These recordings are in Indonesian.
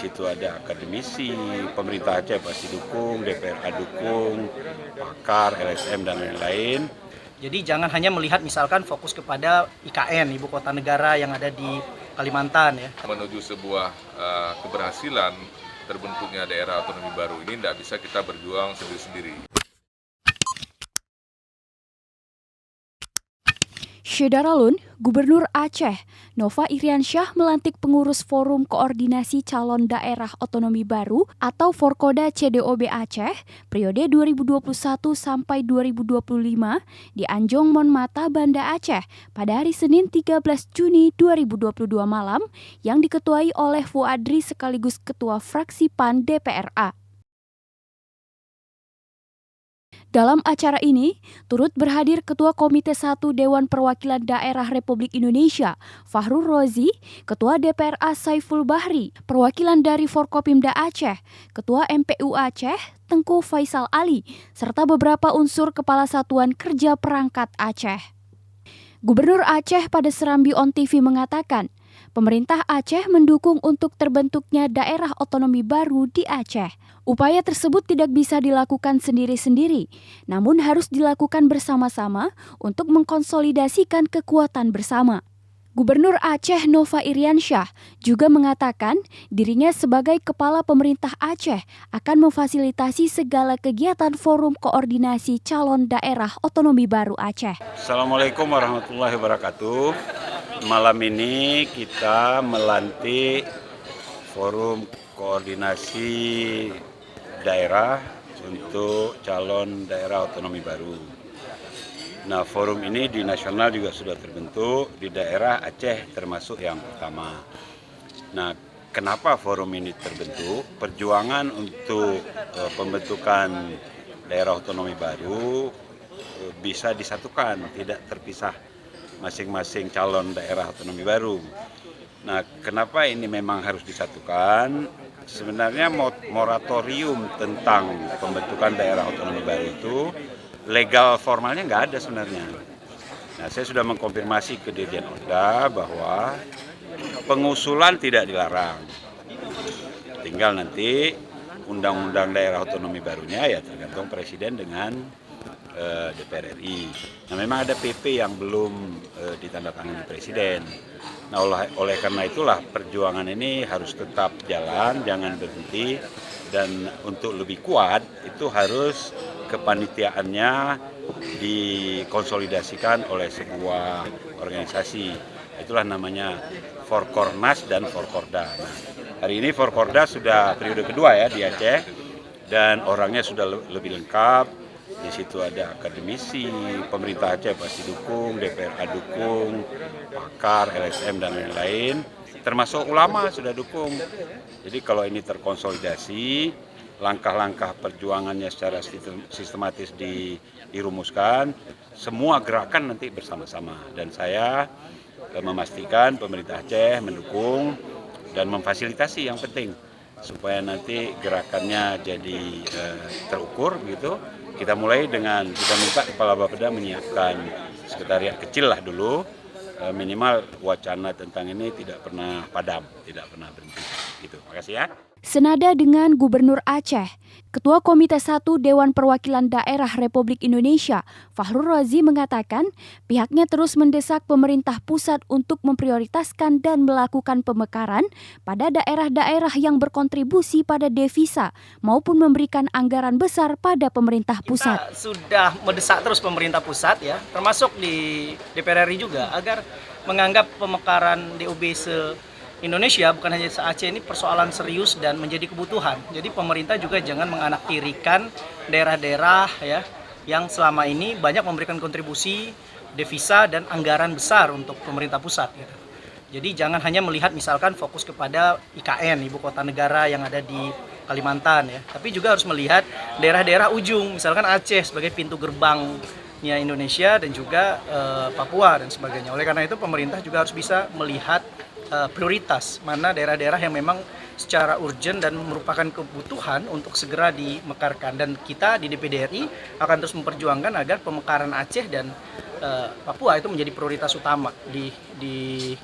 situ ada akademisi, pemerintah Aceh pasti dukung, DPRA dukung, pakar, LSM dan lain-lain. Jadi jangan hanya melihat misalkan fokus kepada IKN, Ibu Kota Negara yang ada di Kalimantan ya. Menuju sebuah keberhasilan terbentuknya daerah otonomi baru ini tidak bisa kita berjuang sendiri-sendiri. Syederalun, Gubernur Aceh, Nova Iriansyah melantik pengurus Forum Koordinasi Calon Daerah Otonomi Baru atau Forkoda CDOB Aceh periode 2021 sampai 2025 di Anjong Monmata, Banda Aceh pada hari Senin 13 Juni 2022 malam yang diketuai oleh Fuadri sekaligus Ketua Fraksi PAN DPRA. Dalam acara ini, turut berhadir Ketua Komite 1 Dewan Perwakilan Daerah Republik Indonesia, Fahrul Rozi, Ketua DPRA Saiful Bahri, perwakilan dari Forkopimda Aceh, Ketua MPU Aceh, Tengku Faisal Ali, serta beberapa unsur Kepala Satuan Kerja Perangkat Aceh. Gubernur Aceh pada Serambi On TV mengatakan, pemerintah Aceh mendukung untuk terbentuknya daerah otonomi baru di Aceh. Upaya tersebut tidak bisa dilakukan sendiri-sendiri, namun harus dilakukan bersama-sama untuk mengkonsolidasikan kekuatan bersama. Gubernur Aceh Nova Iriansyah juga mengatakan dirinya sebagai Kepala Pemerintah Aceh akan memfasilitasi segala kegiatan Forum Koordinasi Calon Daerah Otonomi Baru Aceh. Assalamualaikum warahmatullahi wabarakatuh. Malam ini kita melantik Forum Koordinasi Daerah untuk calon daerah otonomi baru. Nah, forum ini di nasional juga sudah terbentuk, di daerah Aceh termasuk yang pertama. Nah, kenapa forum ini terbentuk? Perjuangan untuk pembentukan daerah otonomi baru bisa disatukan, tidak terpisah masing-masing calon daerah otonomi baru. Nah, kenapa ini memang harus disatukan? Sebenarnya moratorium tentang pembentukan daerah otonomi baru itu legal formalnya nggak ada sebenarnya. Nah, saya sudah mengkonfirmasi ke Dirjen Oda bahwa pengusulan tidak dilarang. Tinggal nanti undang-undang daerah otonomi barunya ya tergantung Presiden dengan DPR RI. Nah, memang ada PP yang belum ditandatangani Presiden. Nah, oleh karena itulah perjuangan ini harus tetap jalan, jangan berhenti. Dan untuk lebih kuat itu harus kepanitiaannya dikonsolidasikan oleh sebuah organisasi. Itulah namanya Forkornas dan Forkorda. Nah, hari ini Forkorda sudah periode kedua ya di Aceh dan orangnya sudah lebih lengkap. Di situ ada akademisi, pemerintah Aceh pasti dukung, DPRA dukung, pakar, LSM dan lain-lain, termasuk ulama sudah dukung. Jadi kalau ini terkonsolidasi, langkah-langkah perjuangannya secara sistematis dirumuskan, semua gerakan nanti bersama-sama. Dan saya memastikan pemerintah Aceh mendukung dan memfasilitasi yang penting supaya nanti gerakannya jadi terukur gitu. Kita mulai dengan kita minta Kepala Bapeda menyiapkan sekretariat kecil lah dulu, minimal wacana tentang ini tidak pernah padam, tidak pernah berhenti. Gitu. Terima kasih ya. Senada dengan Gubernur Aceh, Ketua Komite 1 Dewan Perwakilan Daerah Republik Indonesia, Fahrul Rozi mengatakan pihaknya terus mendesak pemerintah pusat untuk memprioritaskan dan melakukan pemekaran pada daerah-daerah yang berkontribusi pada devisa maupun memberikan anggaran besar pada pemerintah pusat. Kita sudah mendesak terus pemerintah pusat ya, termasuk di DPR RI juga agar menganggap pemekaran DOB Indonesia bukan hanya se-Aceh ini persoalan serius dan menjadi kebutuhan. Jadi pemerintah juga jangan menganaktirikan daerah-daerah ya yang selama ini banyak memberikan kontribusi devisa dan anggaran besar untuk pemerintah pusat gitu. Jadi jangan hanya melihat misalkan fokus kepada IKN, Ibu Kota Negara yang ada di Kalimantan ya, tapi juga harus melihat daerah-daerah ujung, misalkan Aceh sebagai pintu gerbangnya Indonesia dan juga Papua dan sebagainya. Oleh karena itu pemerintah juga harus bisa melihat prioritas mana daerah-daerah yang memang secara urgent dan merupakan kebutuhan untuk segera dimekarkan, dan kita di DPD RI akan terus memperjuangkan agar pemekaran Aceh dan Papua itu menjadi prioritas utama di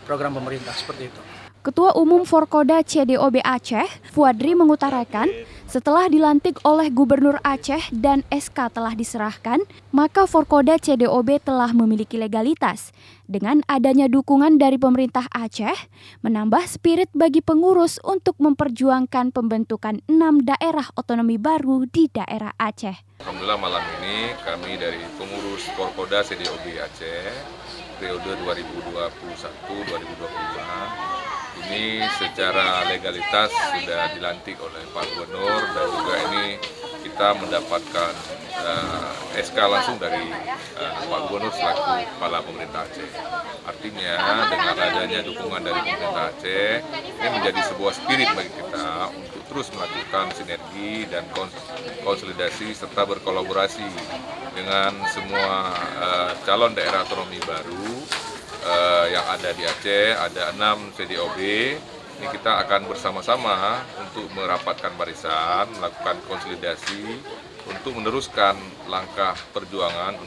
program pemerintah seperti itu. Ketua Umum Forkoda CDOB Aceh, Fuadri mengutarakan, setelah dilantik oleh Gubernur Aceh dan SK telah diserahkan, maka Forkoda CDOB telah memiliki legalitas. Dengan adanya dukungan dari pemerintah Aceh, menambah spirit bagi pengurus untuk memperjuangkan pembentukan 6 daerah otonomi baru di daerah Aceh. Alhamdulillah malam ini kami dari pengurus Forkoda CDOB Aceh periode 2021-2022 ini secara legalitas sudah dilantik oleh Pak Gubernur dan juga ini kita mendapatkan SK langsung dari Pak Gubernur selaku Kepala Pemerintah Aceh. Artinya dengan adanya dukungan dari pemerintah Aceh ini menjadi sebuah spirit bagi kita untuk terus melakukan sinergi dan konsolidasi serta berkolaborasi dengan semua calon daerah otonomi baru yang ada di Aceh. Ada 6 CDOB. Ini kita akan bersama-sama untuk merapatkan barisan, melakukan konsolidasi untuk meneruskan langkah perjuangan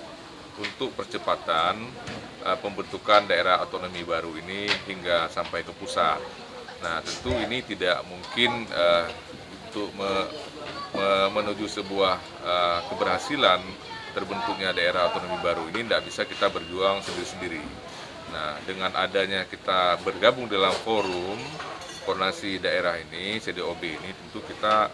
untuk percepatan pembentukan daerah otonomi baru ini hingga sampai ke pusat. Nah, tentu ini tidak mungkin untuk menuju sebuah keberhasilan terbentuknya daerah otonomi baru ini tidak bisa kita berjuang sendiri-sendiri. Nah, dengan adanya kita bergabung dalam forum koordinasi daerah ini, CDOB ini, tentu kita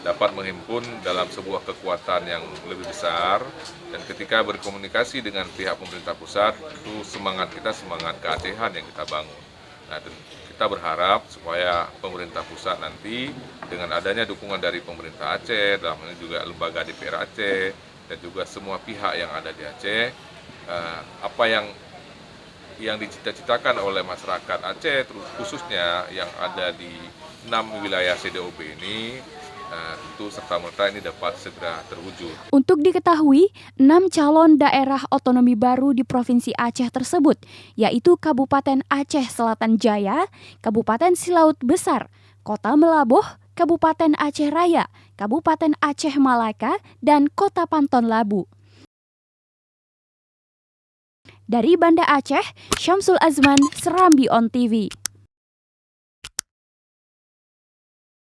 dapat menghimpun dalam sebuah kekuatan yang lebih besar, dan ketika berkomunikasi dengan pihak pemerintah pusat, itu semangat kita, semangat keacehan yang kita bangun. Nah, kita berharap supaya pemerintah pusat nanti dengan adanya dukungan dari pemerintah Aceh, dalam ini juga lembaga DPR Aceh, dan juga semua pihak yang ada di Aceh, apa yang dicita-citakan oleh masyarakat Aceh, khususnya yang ada di 6 wilayah CDOB ini, tentu serta-merta ini dapat segera terwujud. Untuk diketahui, 6 calon daerah otonomi baru di Provinsi Aceh tersebut, yaitu Kabupaten Aceh Selatan Jaya, Kabupaten Silaut Besar, Kota Melaboh, Kabupaten Aceh Raya, Kabupaten Aceh Malaka, dan Kota Panton Labu. Dari Banda Aceh, Syamsul Azman, Serambi On TV.